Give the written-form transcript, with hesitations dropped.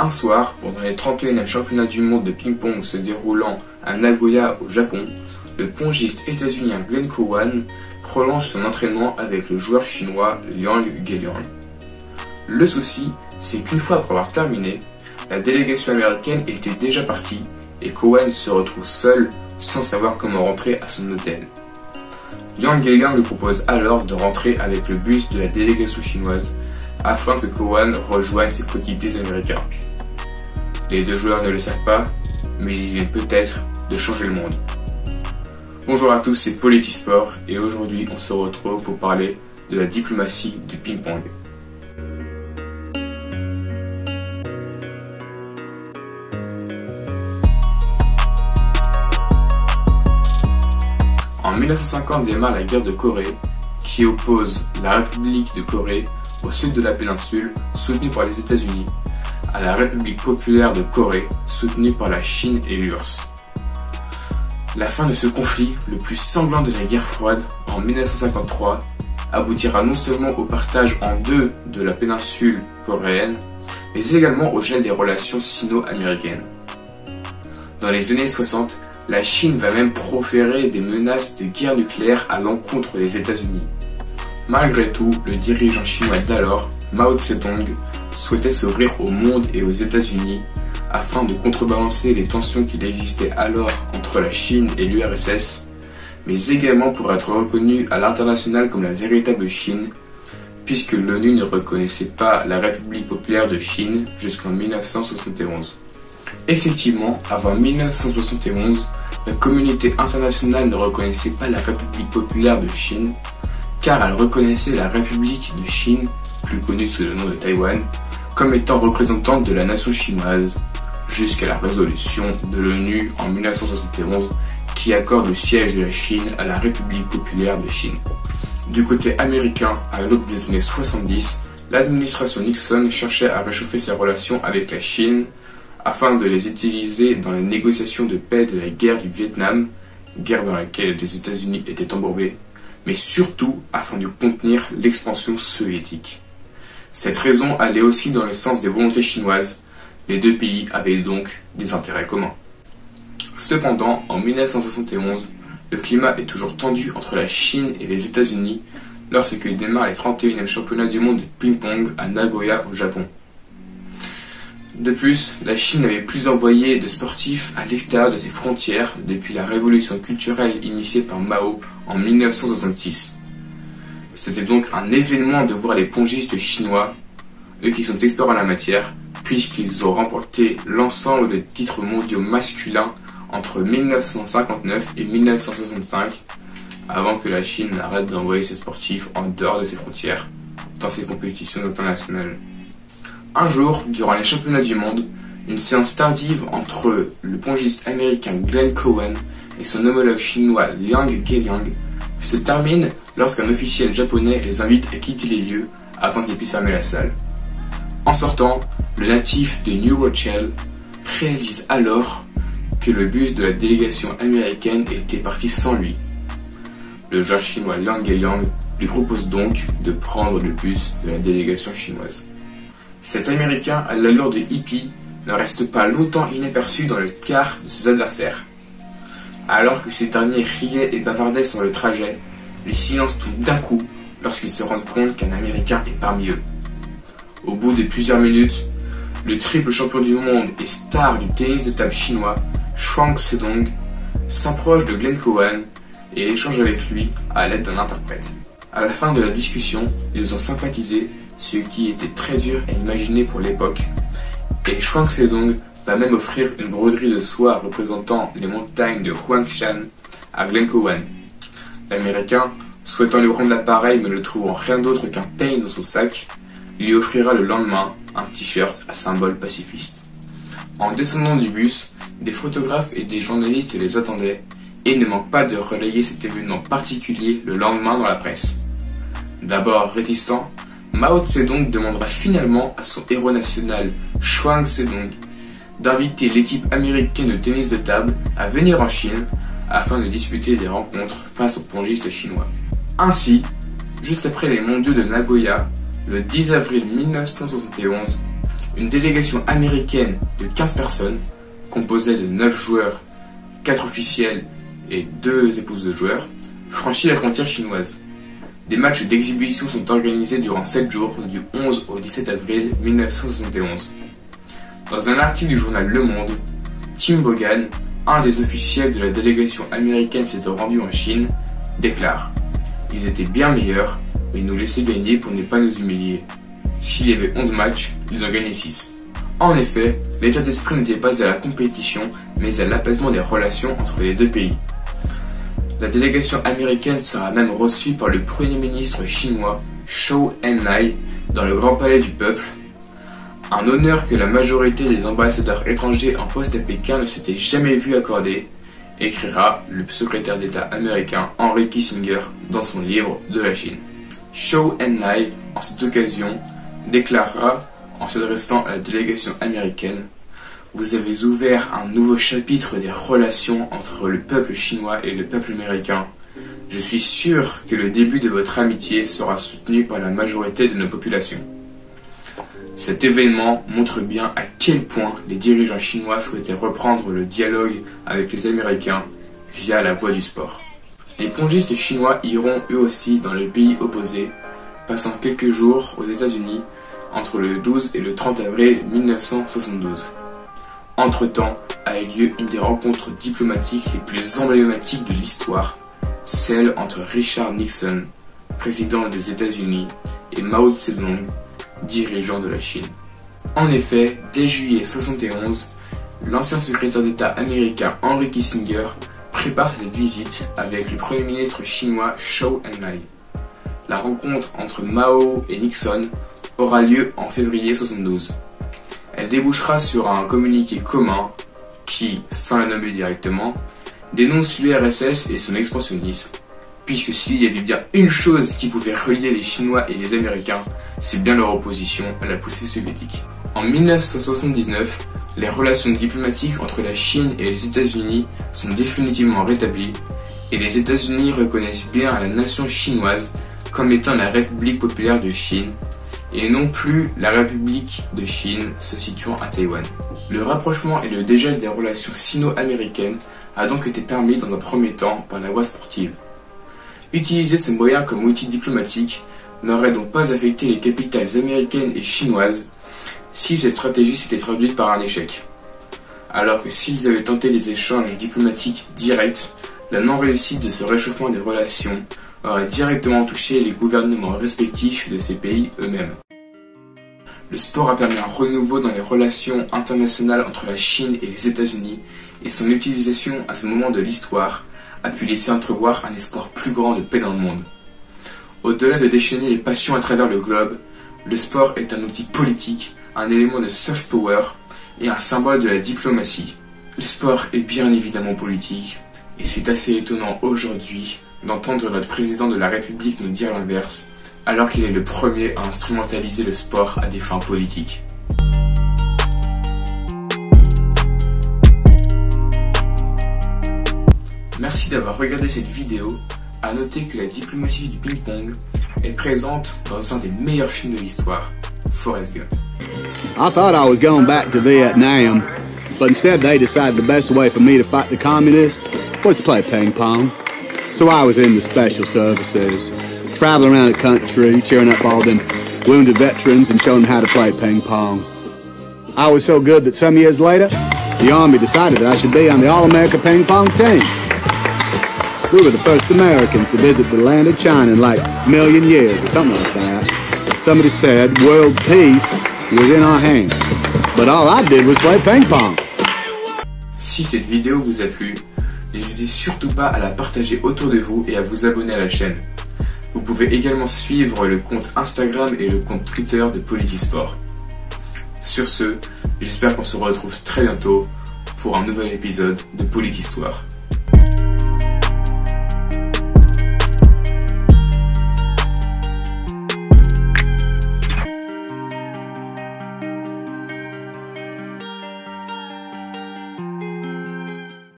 Un soir, pendant les 31e championnats du monde de ping-pong se déroulant à Nagoya au Japon, le pongiste états-unien Glenn Cowan prolonge son entraînement avec le joueur chinois Liang Guiliang. Le souci, c'est qu'une fois après avoir terminé, la délégation américaine était déjà partie et Cowan se retrouve seul sans savoir comment rentrer à son hôtel. Liang Guiliang lui propose alors de rentrer avec le bus de la délégation chinoise afin que Cowan rejoigne ses coéquipiers américains. Les deux joueurs ne le savent pas, mais ils viennent peut-être de changer le monde. Bonjour à tous, c'est Politisport et aujourd'hui on se retrouve pour parler de la diplomatie du ping-pong. En 1950 démarre la guerre de Corée qui oppose la République de Corée au sud de la péninsule, soutenue par les États-Unis, à la République populaire de Corée, soutenue par la Chine et l'URSS. La fin de ce conflit, le plus sanglant de la guerre froide, en 1953, aboutira non seulement au partage en deux de la péninsule coréenne, mais également au gel des relations sino-américaines. Dans les années 60, la Chine va même proférer des menaces de guerre nucléaire à l'encontre des États-Unis. Malgré tout, le dirigeant chinois d'alors, Mao Tse-tung, souhaitait s'ouvrir au monde et aux États-Unis afin de contrebalancer les tensions qu'il existait alors entre la Chine et l'URSS, mais également pour être reconnu à l'international comme la véritable Chine, puisque l'ONU ne reconnaissait pas la République populaire de Chine jusqu'en 1971. Effectivement, avant 1971, la communauté internationale ne reconnaissait pas la République populaire de Chine, car elle reconnaissait la République de Chine, plus connue sous le nom de Taïwan, comme étant représentante de la nation chinoise, jusqu'à la résolution de l'ONU en 1971 qui accorde le siège de la Chine à la République populaire de Chine. Du côté américain, à l'aube des années 70, l'administration Nixon cherchait à réchauffer ses relations avec la Chine afin de les utiliser dans les négociations de paix de la guerre du Vietnam, guerre dans laquelle les États-Unis étaient embourbés, mais surtout afin de contenir l'expansion soviétique. Cette raison allait aussi dans le sens des volontés chinoises. Les deux pays avaient donc des intérêts communs. Cependant, en 1971, le climat est toujours tendu entre la Chine et les États-Unis lorsque démarrent les 31e championnats du monde de ping-pong à Nagoya au Japon. De plus, la Chine n'avait plus envoyé de sportifs à l'extérieur de ses frontières depuis la révolution culturelle initiée par Mao en 1966. C'était donc un événement de voir les pongistes chinois, eux qui sont experts en la matière, puisqu'ils ont remporté l'ensemble des titres mondiaux masculins entre 1959 et 1965, avant que la Chine n'arrête d'envoyer ses sportifs en dehors de ses frontières, dans ses compétitions internationales. Un jour, durant les championnats du monde, une séance tardive entre le pongiste américain Glenn Cowan et son homologue chinois Liang Guiliang se termine lorsqu'un officiel japonais les invite à quitter les lieux afin qu'ils puissent fermer la salle. En sortant, le natif de New Rochelle réalise alors que le bus de la délégation américaine était parti sans lui. Le joueur chinois Liang Guiliang lui propose donc de prendre le bus de la délégation chinoise. Cet Américain à l'allure de hippie ne reste pas longtemps inaperçu dans le quart de ses adversaires. Alors que ces derniers riaient et bavardaient sur le trajet, les silences tombent d'un coup lorsqu'ils se rendent compte qu'un Américain est parmi eux. Au bout de plusieurs minutes, le triple champion du monde et star du tennis de table chinois, Chuang Zedong, s'approche de Glenn Cowan et échange avec lui à l'aide d'un interprète. À la fin de la discussion, ils ont sympathisé, ce qui était très dur à imaginer pour l'époque, et Chuang Zedong va même offrir une broderie de soie représentant les montagnes de Huangshan à Glenn Cowan. L'Américain, souhaitant lui rendre l'appareil mais ne trouvant rien d'autre qu'un peigne dans son sac, lui offrira le lendemain un t-shirt à symbole pacifiste. En descendant du bus, des photographes et des journalistes les attendaient et ne manquent pas de relayer cet événement particulier le lendemain dans la presse. D'abord réticent, Mao Tse-tung demandera finalement à son héros national, Chuang Zedong, d'inviter l'équipe américaine de tennis de table à venir en Chine afin de disputer des rencontres face aux pongistes chinois. Ainsi, juste après les mondiaux de Nagoya, le 10 avril 1971, une délégation américaine de 15 personnes, composée de 9 joueurs, 4 officiels et 2 épouses de joueurs, franchit la frontière chinoise. Des matchs d'exhibition sont organisés durant 7 jours, du 11 au 17 avril 1971. Dans un article du journal Le Monde, Tim Bogan, un des officiels de la délégation américaine s'étant rendu en Chine, déclare « Ils étaient bien meilleurs, mais ils nous laissaient gagner pour ne pas nous humilier. S'il y avait 11 matchs, ils en gagnaient 6. » En effet, l'état d'esprit n'était pas à la compétition, mais à l'apaisement des relations entre les deux pays. La délégation américaine sera même reçue par le premier ministre chinois Zhou Enlai dans le Grand Palais du Peuple, un honneur que la majorité des ambassadeurs étrangers en poste à Pékin ne s'était jamais vu accorder, écrira le secrétaire d'État américain Henry Kissinger dans son livre de la Chine. Zhou Enlai, en cette occasion, déclarera, en s'adressant à la délégation américaine, « Vous avez ouvert un nouveau chapitre des relations entre le peuple chinois et le peuple américain. Je suis sûr que le début de votre amitié sera soutenu par la majorité de nos populations. » Cet événement montre bien à quel point les dirigeants chinois souhaitaient reprendre le dialogue avec les Américains via la voie du sport. Les pongistes chinois iront eux aussi dans le pays opposé, passant quelques jours aux États-Unis entre le 12 et le 30 avril 1972. Entre-temps a eu lieu une des rencontres diplomatiques les plus emblématiques de l'histoire, celle entre Richard Nixon, président des États-Unis, et Mao Tse-tung, dirigeant de la Chine. En effet, dès juillet 1971, l'ancien secrétaire d'État américain Henry Kissinger prépare cette visite avec le premier ministre chinois Zhou Enlai. La rencontre entre Mao et Nixon aura lieu en février 1972. Elle débouchera sur un communiqué commun qui, sans la nommer directement, dénonce l'URSS et son expansionnisme, puisque s'il y avait bien une chose qui pouvait relier les Chinois et les Américains, c'est bien leur opposition à la poussée soviétique. En 1979, les relations diplomatiques entre la Chine et les États-Unis sont définitivement rétablies, et les États-Unis reconnaissent bien la nation chinoise comme étant la République populaire de Chine, et non plus la République de Chine se situant à Taïwan. Le rapprochement et le dégel des relations sino-américaines a donc été permis dans un premier temps par la voie sportive. Utiliser ce moyen comme outil diplomatique n'aurait donc pas affecté les capitales américaines et chinoises si cette stratégie s'était traduite par un échec. Alors que s'ils avaient tenté des échanges diplomatiques directs, la non-réussite de ce réchauffement des relations aurait directement touché les gouvernements respectifs de ces pays eux-mêmes. Le sport a permis un renouveau dans les relations internationales entre la Chine et les États-Unis, et son utilisation à ce moment de l'histoire a pu laisser entrevoir un espoir plus grand de paix dans le monde. Au-delà de déchaîner les passions à travers le globe, le sport est un outil politique, un élément de soft power et un symbole de la diplomatie. Le sport est bien évidemment politique, et c'est assez étonnant aujourd'hui d'entendre notre président de la République nous dire l'inverse, alors qu'il est le premier à instrumentaliser le sport à des fins politiques. Merci d'avoir regardé cette vidéo. À noter que la diplomatie du ping-pong est présente dans un des meilleurs films de l'histoire, Forrest Gump. I thought I was going back to Vietnam, but instead they decided the best way for me to fight the communists was to play ping pong. So I was in the special services, traveling around the country, cheering up all them wounded veterans and showing them how to play ping pong. I was so good that some years later, the Army decided that I should be on the All-America ping pong team. We were the first Americans to visit the land of China in like a million years or something like that. Somebody said world peace was in our hands, but all I did was play ping pong. Si cette vidéo vous a plu, n'hésitez surtout pas à la partager autour de vous et à vous abonner à la chaîne. Vous pouvez également suivre le compte Instagram et le compte Twitter de Politisport. Sur ce, j'espère qu'on se retrouve très bientôt pour un nouvel épisode de Politistoire.